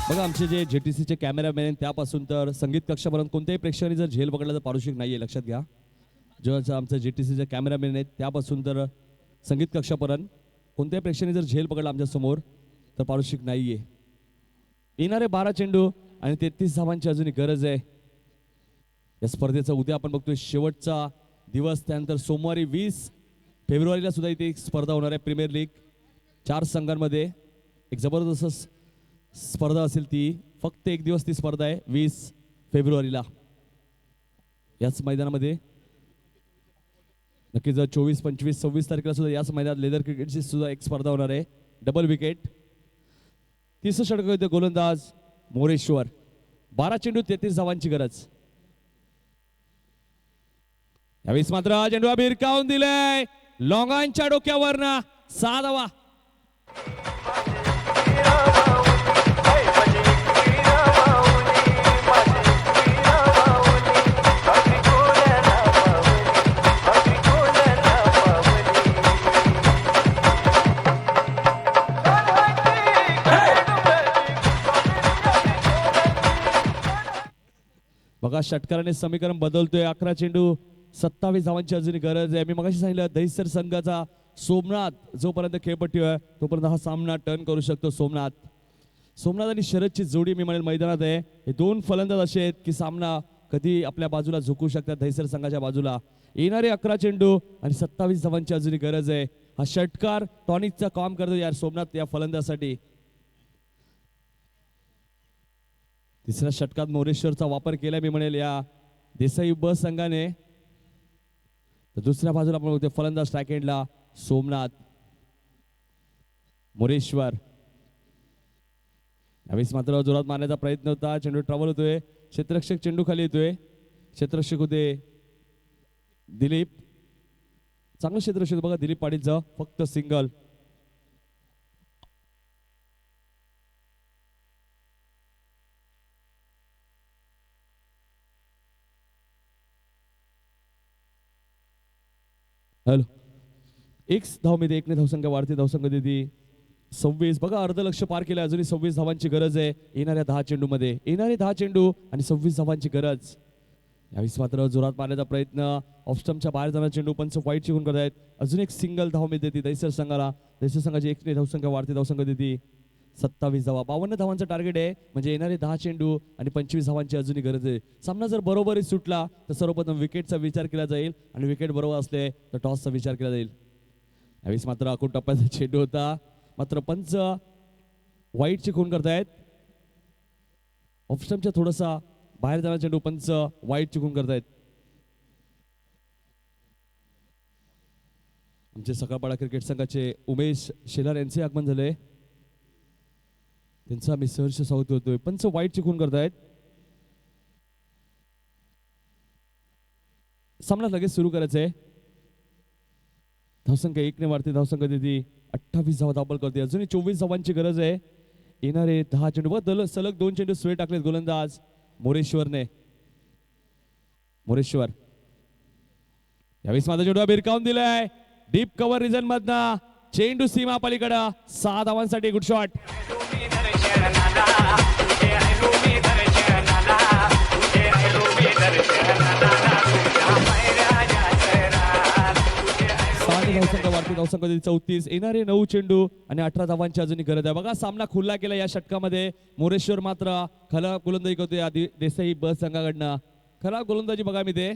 बघा आमचे जे JTCचे कॅमेरामॅन आहेत त्यापासून तर संगीत कक्षापर्यंत कोणत्याही प्रेक्षकाने जर झेल पकडला तर पारितोषिक नाहीये, लक्षात घ्या. जेव्हा आमचं JTCचे कॅमेरामॅन आहेत त्यापासून तर संगीत कक्षापर्यंत कोणत्याही प्रेक्षकाने जर झेल पकडला आमच्या समोर तर पारितोषिक नाहीये. येणारे 12 चेंडू आणि 33 धावांची अजूनही गरज आहे. या स्पर्धेचा उद्या आपण बघतोय शेवटचा दिवस. त्यानंतर सोमवारी 20 फेब्रुवारीला सुद्धा इथे एक स्पर्धा होणार आहे. प्रीमियर लीग 4 संघांमध्ये एक जबरदस्त स्पर्धा असेल. ती फक्त एक दिवस ती स्पर्धा आहे 20 फेब्रुवारीला याच मैदानामध्ये. नक्कीच 24, 25, 26 तारखेला सुद्धा याच मैदानात लेदर क्रिकेटची सुद्धा एक स्पर्धा होणार आहे. Double wicket. तिसरं षटक होते गोलंदाज मोरेश्वर. 12 चेंडू 33 धावांची गरज. यावेळेस मात्र चेंडू भिरकावून दिलाय लॉंगांच्या डोक्यावरना 6 धावा. बघा षटकाराने समीकरण बदलतोय. 11 चेंडू 27 धावांची अजूनही गरज आहे. मी मगाशी सांगितलं दहिसर संघाचा सोमनाथ जोपर्यंत खेळपट्टी आहे तोपर्यंत हा सामना टर्न करू शकतो. सोमनाथ आणि शरदची जोडी मी म्हणेल मैदानात आहे. हे 2 फलंदाज असे आहेत की सामना कधी आपल्या बाजूला झुकू शकतात दहिसर संघाच्या बाजूला. येणारे 11 चेंडू आणि 27 धावांची अजूनही गरज आहे. हा षटकार टॉनिकचा काम करतो यार सोमनाथ या फलंदाजासाठी. तिसऱ्या षटकात मोरेश्वरचा वापर केला मी म्हणेल या देसाई ब संघाने. तर दुसऱ्या बाजूला आपण बघतोय फलंदाज स्ट्राईक एंडला सोमनाथ. मोरेश्वर यावेळेस मात्र जोरात मारण्याचा प्रयत्न होता. चेंडू ट्रॅव्हल होतोय. क्षेत्ररक्षक चेंडू खाली येतोय. क्षेत्ररक्षक होते दिलीप. चांगलं क्षेत्ररक्षक बघा दिलीप पाटीलचं. फक्त सिंगल. हॅलो. 1 धावमध्ये 1 ने धावसंख्या वाढते. धावसंख्या देते 26. बघा अर्ध लक्ष पार केलं. अजूनही 26 धावांची गरज आहे येणाऱ्या 10 चेंडूमध्ये. येणारे 10 चेंडू आणि 26 धावांची गरज. यावेळेस मात्र जोरात मारण्याचा प्रयत्न. ऑफस्टमच्या बाहेर जाणारा चेंडू पंच वाईट चिकून करत आहेत. अजून एक सिंगल धाव मिळते ती दहिसर संघाला. दहिसर संघाची 1 ने धावसंख्या वाढते. धावसंख्या देते 27 धावा. 52 धावांचं टार्गेट आहे. म्हणजे येणारे 10 चेंडू आणि 25 धावांची अजूनही गरज आहे. सामना जर बरोबरी सुटला तर सर्वप्रथम विकेटचा विचार केला जाईल आणि विकेट बरोबर असले तर टॉसचा विचार केला जाईल. यावेळेस मात्र अकूट टप्प्याचा चेंडू होता. मात्र पंच वाईट चिकून करतायत. ऑफस्टमच्या थोडासा बाहेर जाणारा चेंडू पंच वाईट चिकून करतायत. आमचे सकाळपाडा क्रिकेट संघाचे उमेश शेलार यांचे आगमन झाले. त्यांचं आम्ही सहर्ष स्वागत करतोय. पंच वाईट चिकून करतायत. सामना लगेच सुरू करायचा आहे. धावसंख्या 1 ने वाढते. धावसंख्या देती 28 धावा धावपल करते. अजूनही 24 धावांची गरज आहे. येणारे 10 चेंडू बघ सलग 2 चेंडू स्वे टाकलेत गोलंदाज मोरेश्वरने. मोरेश्वर यावेळेस माझा चेंडू भिरकावून दिलाय डीप कव्हर रिजन मधनं. चेंडू सीमा पलीकडं 6 धावांसाठी. Good shot. धावसंख्या वाढते. धावसंख्या 34. येणारे 9 चेंडू आणि 18 धावांची अजूनही गरज आहे. बघा सामना खुल्ला केला या षटकामध्ये. मोरेश्वर मात्र खरा गोलंदाजी करतोय देसाई बस संघाकडनं. खरा गोलंदाजी बघा मी ते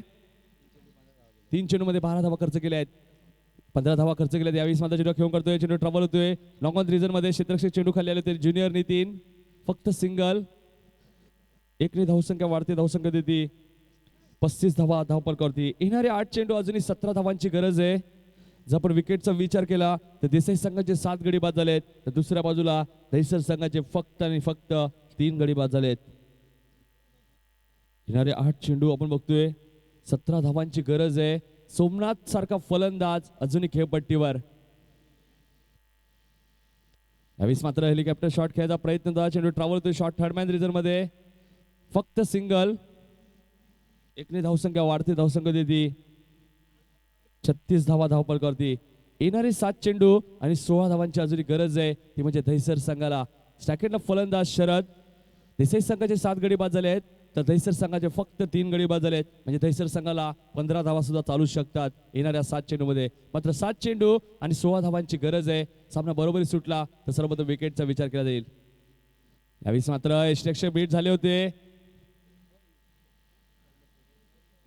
3 चेंडू मध्ये 12 धावा खर्च केल्या आहेत. 15 धावा खर्च केल्या. यावेळी माझा चेंडू खेळून करतोय. चेंडू ट्रबल होतोय. लॉंग ऑन रिजन मध्ये क्षेत्ररक्षक चेंडू खाली आले होते. ज्युनियर नितीन फक्त सिंगल. 1 ने धावसंख्या वाढते. धावसंख्या देते 35 धावा धावपल करते. येणारे 8 चेंडू अजूनही 17 धावांची गरज आहे. जर आपण विकेटचा विचार केला तर देसाई संघाचे 7 गडी बाद झालेत. तर दुसऱ्या बाजूला दहिसर संघाचे फक्त आणि फक्त 3 गडी बाद झालेत. येणारे 8 चेंडू आपण बघतोय 17 धावांची गरज आहे. सोमनाथ सारखा फलंदाज अजूनही खेळपट्टीवर. यावेळेस मात्र हेलिकॉप्टर शॉट खेळायचा प्रयत्न होता. चेंडू ट्रॅव्हल होतोय शॉट थर्डमॅन रिझन मध्ये फक्त सिंगल. 1 ने धावसंख्या वाढते. धावसंख्या देते 36 धावा धावपल करते. येणारे 7 चेंडू आणि 16 धावांची अजूनही गरज आहे. ती म्हणजे दहिसर संघाला. स्टॅकेटला फलंदाज शरद. देसाई संघाचे 7 गडी बाद झाले आहेत. तर दहिसर संघाचे फक्त 3 गडी बाद झाले आहेत. म्हणजे दहिसर संघाला 15 धावा सुद्धा चालू शकतात येणाऱ्या 7 चेंडू मध्ये. मात्र 7 चेंडू आणि 16 धावांची गरज आहे. सामना बरोबरी सुटला तर सर्वप्रथम विकेटचा विचार केला जाईल. यावेळी मात्र यष्टरक्षक बीट झाले होते.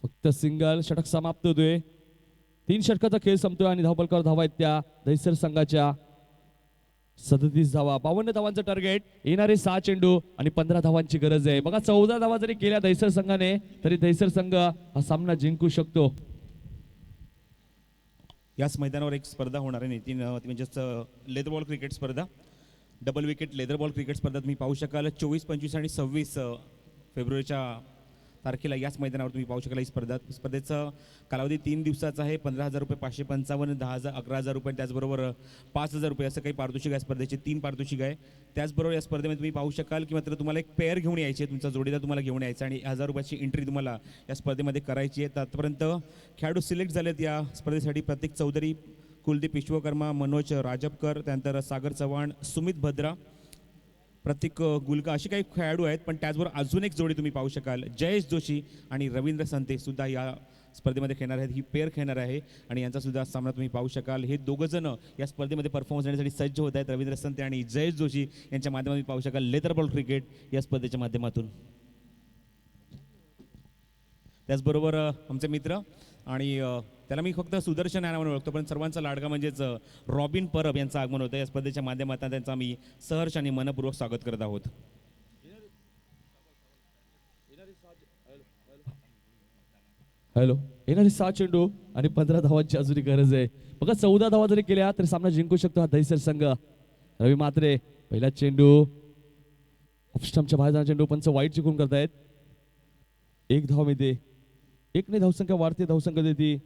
फक्त सिंगल. षटक समाप्त होतोय. 3 षटकाचा खेळ संपतोय आणि धावपलकर धावा आहेत त्या दहिसर संघाच्या 37 धावा. 52 धावांचं टार्गेट. येणारे 6 चेंडू आणि 15 धावांची गरज आहे. बघा 14 धावा जरी केल्या दहिसर संघाने तरी दहिसर संघ हा सामना जिंकू शकतो. याच मैदानावर एक स्पर्धा होणार आहे नितीन, ती म्हणजेच लेदर बॉल क्रिकेट स्पर्धा. Double wicket leather ball cricket स्पर्धा तुम्ही पाहू शकाल 24, 25 आणि 26 फेब्रुवारीच्या तारखेला याच मैदानावर तुम्ही पाहू शकाल. ही स्पर्धेचा कालावधी 3 दिवसाचा आहे. 15,000 रुपये, 555, 10,000, 11,000 रुपये, त्याचबरोबर 5,000 रुपये असं काही पारितोषिक आहे. स्पर्धेचे 3 पारितोषिक आहे. त्याचबरोबर या स्पर्धेमध्ये तुम्ही पाहू शकाल की मात्र तुम्हाला एक पेअर घेऊन यायची आहे. तुमचा जोडीदार तुम्हाला घेऊन यायचा आणि 1,000 रुपयाची एंट्री तुम्हाला या स्पर्धेमध्ये करायची आहे. तर आतापर्यंत खेळाडू सिलेक्ट झालेत या स्पर्धेसाठी. प्रतीक चौधरी, कुलदीप विश्वकर्मा, मनोज राजपकर, त्यानंतर सागर चव्हाण, सुमित भद्रा, प्रतीक गुलका असे काही खेळाडू आहेत. पण त्याचबरोबर अजून एक जोडी तुम्ही पाहू शकाल जयेश जोशी आणि रवींद्र संते सुद्धा या स्पर्धेमध्ये खेळणार आहेत. ही पेअर खेळणार आहे आणि यांचा सुद्धा सामना तुम्ही पाहू शकाल. हे दोघं जण या स्पर्धेमध्ये परफॉर्मन्स देण्यासाठी सज्ज होत आहेत. रवींद्र संते आणि जयेश जोशी यांच्या माध्यमातून पाहू शकाल लेदर बॉल क्रिकेट या स्पर्धेच्या माध्यमातून. त्याचबरोबर आमचे मित्र आणि त्याला मी फक्त सुदर्शन या नावाने ओळखतो पण सर्वांचा लाडका म्हणजेच रॉबिन परब यांचं आगमन होतं. या स्पर्धेच्या माध्यमातून त्यांचं आम्ही सहर्ष आणि मनपूर्वक स्वागत करत आहोत. हॅलो. येणारे 6 चेंडू आणि 15 धावांची अजूनही गरज आहे. बघा 14 धावा जरी केल्या तरी सामना जिंकू शकतो हा दहिसर संघ. रवी मात्रे पहिला चेंडू ऑफस्टंपच्या बाहेर जाणारा चेंडू पंच वाईट जिंकून करतायत. 1 धाव मिळते. 1 ने धावसंख्या वाढते. धावसंख्या देते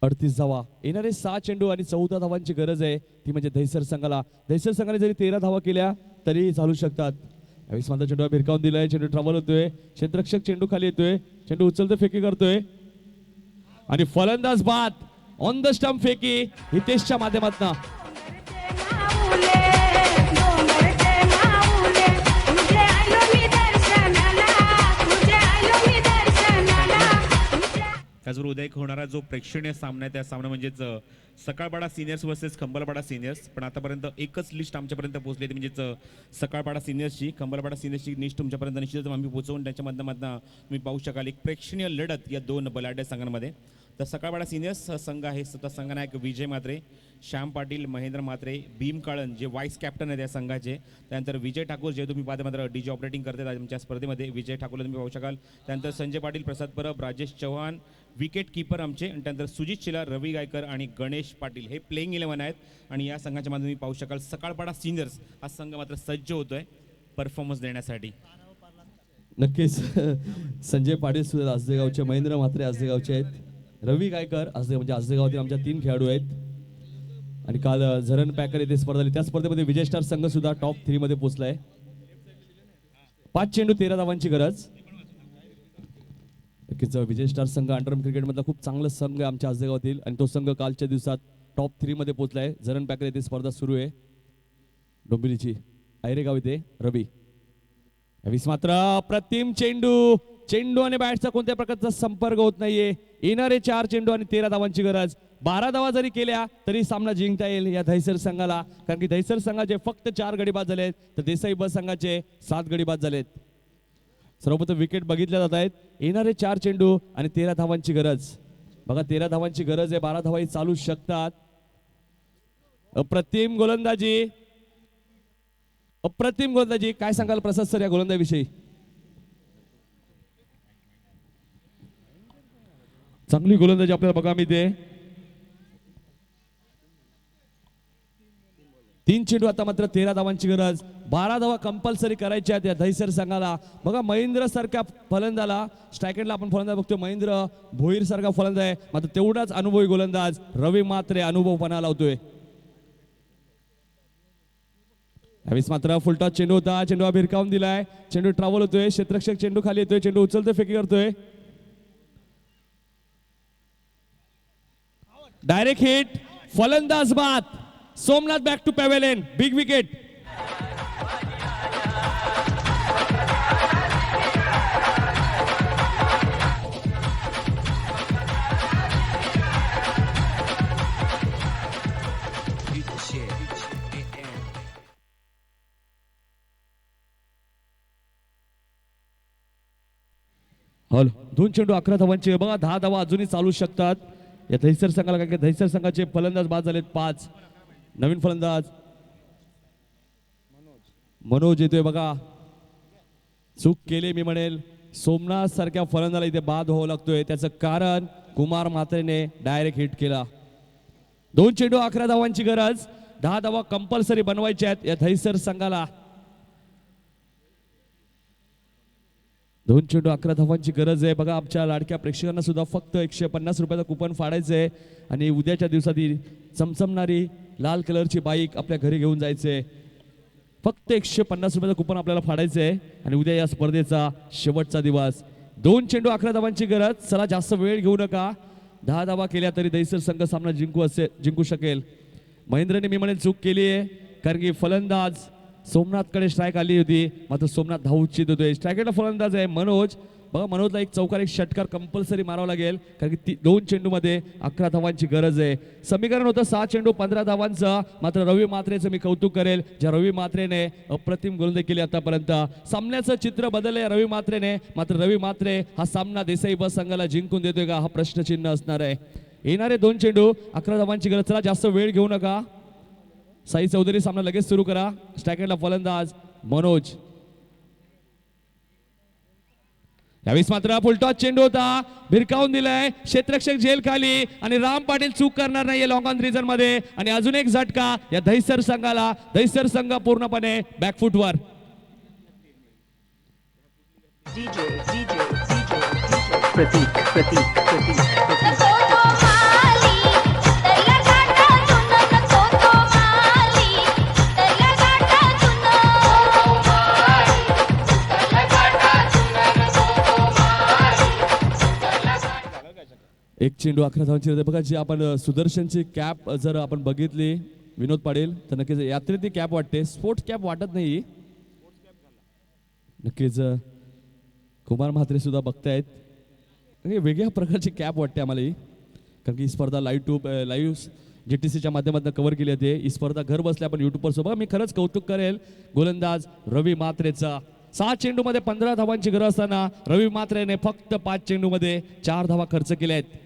38 धावा. येणारे 6 चेंडू आणि 14 धावांची गरज आहे. ती म्हणजे दहिसर संघाला. दहिसर संघाने जरी 13 धावा केल्या तरी चालू शकतात. यावेळेस माझा चेंडू भिरकावून दिलाय. चेंडू ट्रॅव्हल होतोय. क्षेत्ररक्षक चेंडू खाली येतोय. चेंडू उचलतो फेकी करतोय आणि फलंदाज बाद. ऑन द स्टंप फेकी हितेशच्या माध्यमातून. त्याचबरोबर उद्या एक होणारा जो प्रेक्षणीय सामना आहे त्या सामना म्हणजेच सकाळपाडा सिनियर्स वर्सेस खंबलपाडा सिनियर्स. पण आतापर्यंत एकच लिस्ट आमच्यापर्यंत पोहोचली म्हणजेच सकाळपाडा सिनियर्सची. खंबलपाडा सिनियर्सची लिस्ट तुमच्यापर्यंत निश्चितच आम्ही पोहोचवून त्याच्या माध्यमातून तुम्ही पाहू शकाल एक प्रेक्षणीय लढत या 2 बलाढ्य संघांमध्ये. तर सकाळपाडा सिनियर्स संघ आहे, स्वतः संघनायक विजय म्हात्रे, श्याम पाटील, महेंद्र म्हात्रे, भीम काळन जे वाईस कॅप्टन आहेत या संघाचे. त्यानंतर विजय ठाकूर जे तुम्ही पाहता मात्र डीजे ऑपरेटिंग करतात आमच्या स्पर्धेमध्ये, विजय ठाकूरला तुम्ही पाहू शकाल. त्यानंतर संजय पाटील, प्रसाद परब, राजेश चव्हाण विकेट कीपर आमचे, आणि त्यानंतर सुजित शिलार, रवी गायकर आणि गणेश पाटील हे प्लेइंग 11 आहेत. आणि या संघाच्या माध्यमातून तुम्ही पाहू शकाल सकाळपाडा सिनियर्स हा संघ मात्र सज्ज होतोय परफॉर्मन्स देण्यासाठी. नक्कीच संजय पाटील सुद्धा आजदेगावचे, महेंद्र म्हात्रे आजदेगावचे आहेत, रवी गायकर म्हणजे आजदेगावातील आमच्या 3 खेळाडू आहेत. आणि काल झरण पॅकर येथे स्पर्धा झाली, त्या स्पर्धेमध्ये विजय स्टार संघ सुद्धा टॉप 3 मध्ये पोहोचलाय. 5 चेंडू 13 धावांची गरज. नक्कीच विजय स्टार संघ अंडरआर्म क्रिकेटमधला खूप चांगला संघ आहे आमच्या आजदेगावातील, आणि तो संघ कालच्या दिवसात टॉप 3 मध्ये पोहोचलाय. झरण पॅकर येथे स्पर्धा सुरू आहे डोंबिवलीची, आयरेगाव येथे रवी. यावेळी मात्र अप्रतिम चेंडू आणि बॅटचा कोणत्या प्रकारचा संपर्क होत नाहीये. येणारे 4 चेंडू आणि 13 धावांची गरज. 12 धावा जरी केल्या तरी सामना जिंकता येईल या दहिसर संघाला, कारण की दहिसर संघाचे फक्त 4 गडी बाद झालेत तर देसाई ब संघाचे 7 गडी बाद झालेत. सर्वप्रथम विकेट बघितल्या जात आहेत. येणारे 4 चेंडू आणि 13 धावांची गरज. बघा 13 धावांची गरज आहे, 12 धावाही चालू शकतात. अप्रतिम गोलंदाजी, काय सांगाल प्रसाद सर या गोलंदाजीविषयी? चांगली गोलंदाजी आपल्याला बघा मिळते. 3 चेंडू आता मात्र 13 धावांची गरज. 12 धावा कंपल्सरी करायच्या आहेत या दहिसर संघाला. बघा महेंद्र सारख्या फलंदाला, स्ट्रायकेटला आपण फलंदाज बघतो, महेंद्र भोईर सारखा फलंदाज आहे, मात्र तेवढाच अनुभवी गोलंदाज रवी म्हात्रे अनुभवपणा लावतोय. यावेळेस मात्र फुलटॉस चेंडू होता, चेंडू भिरकावून दिलाय, चेंडू ट्रॅव्हल होतोय, क्षेत्ररक्षक चेंडू खाली येतोय, चेंडू उचलतोय, फेकी करतोय, डायरेक्ट हिट, फलंदाज बाद. Somnath back to pavilion, big wicket. हॉल 2 चेंडू 11 धावांचे. बघा 10 धावा अजूनही चालू शकतात या दहिसर संघाला, कारण की दहिसर संघाचे फलंदाज बाद झालेत 5. नवीन फलंदाज मनोज येतोय. बघा चूक केली मी म्हणेल, सोमनाथ सारख्या फलंदाला इथे बाद व्हावं लागतोय. त्याचं कारण कुमार म्हात्रेने डायरेक्ट हिट केला. 2 चेंडू 11 धावांची गरज. 10 धावा कंपल्सरी बनवायच्या आहेत या दहिसर संघाला. 2 चेंडू 11 धावांची गरज आहे. बघा आमच्या लाडक्या प्रेक्षकांना सुद्धा फक्त 150 रुपयाचा कुपन फाडायचं आहे आणि उद्याच्या दिवसात ही चमचमणारी लाल कलरची बाईक आपल्या घरी घेऊन जायचंय. फक्त 150 रुपयाचा कुपन आपल्याला फाडायचं आहे आणि उद्या या स्पर्धेचा शेवटचा दिवस. 2 चेंडू 11 धावांची गरज. चला जास्त वेळ घेऊ नका. 10 धावा केल्या तरी दहिसर संघ सामना जिंकू शकेल. महेंद्रने मी म्हणेल चूक केली आहे, कारण की फलंदाज सोमनाथकडे स्ट्राईक आली होती, मात्र सोमनाथ धाव उचित होतोय. स्ट्रायकेटला फलंदाज आहे मनोज. बघा मनोजला एक चौकार, एक षटकार कंपल्सरी मारावा लागेल, कारण की 2 चेंडूमध्ये 11 धावांची गरज आहे. समीकरण होतं 6 चेंडू 15 धावांचं. मात्र रवी म्हात्रेचं मी कौतुक करेल, ज्या रवी म्हात्रेने अप्रतिम गोलंदाजी केली आतापर्यंत. सामन्याचं चित्र बदललंय रवी म्हात्रेने, मात्र रवी म्हात्रे हा सामना देसाई बस संघाला जिंकून देतोय का, हा प्रश्नचिन्ह असणार आहे. येणारे 2 चेंडू 11 धावांची गरज. चला जास्त वेळ घेऊ नका. साई चौधरी सामना लगेच सुरू करा. स्ट्रायकेटला फलंदाज मनोज. यावेळेस मात्र फुलटॉस चेंडू होता, भिरकावून दिलाय, क्षेत्ररक्षक जेल खाली आणि राम पाटील चूक करणार नाहीये लॉंग ऑन रिझन मध्ये. आणि अजून एक झटका या दहिसर संघाला. दहिसर संघ पूर्णपणे बॅकफुटवर. एक चेंडू 11 धावांची गरज. बघा जी आपण सुदर्शनची कॅप जर आपण बघितली विनोद पाटील, तर नक्कीच यात्रेत ती कॅप वाटते, स्पोर्ट्स कॅप वाटत नाही. नक्कीच कुमार म्हात्रे सुद्धा बघतायत, वेगळ्या प्रकारची कॅप वाटते आम्हाला ही, कारण की ही स्पर्धा लाईव्ह GTCच्या माध्यमातून कव्हर केली जाते. ही स्पर्धा घर बसल्या आपण युट्यूबवर सोबत. मी खरंच कौतुक करेल गोलंदाज रवी म्हात्रेचा. 6 चेंडूमध्ये 15 धावांची गरज असताना रवी म्हात्रेने फक्त 5 चेंडूमध्ये 4 धावा खर्च केल्या आहेत.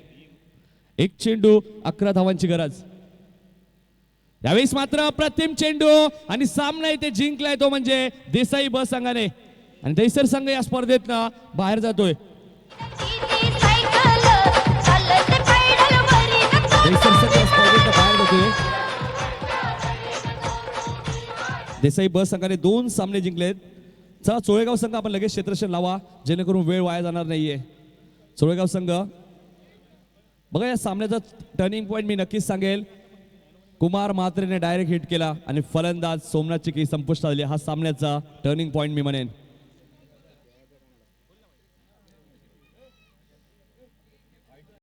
एक चेंडू 11 धावांची गरज. यावेळेस मात्र अप्रतिम चेंडू आणि सामना इथे जिंकलाय तो म्हणजे देसाई ब संघाने आणि दहिसर संघ या स्पर्धेतनं बाहेर जातोय. दहिसर संघ या स्पर्धेतनं बाहेर जातोय. देसाई ब संघाने 2 सामने जिंकलेत. चला चोळेगाव संघ आपण लगेच क्षेत्ररक्षण लावा जेणेकरून वेळ वाया जाणार नाहीये. चोळेगाव संघ बघा या सामन्याचा टर्निंग पॉईंट मी नक्कीच सांगेल. कुमार म्हात्रेने डायरेक्ट हिट केला आणि फलंदाज सोमनाथ चिकी संपुष्टात आली. हा सामन्याचा टर्निंग पॉईंट मी म्हणेन.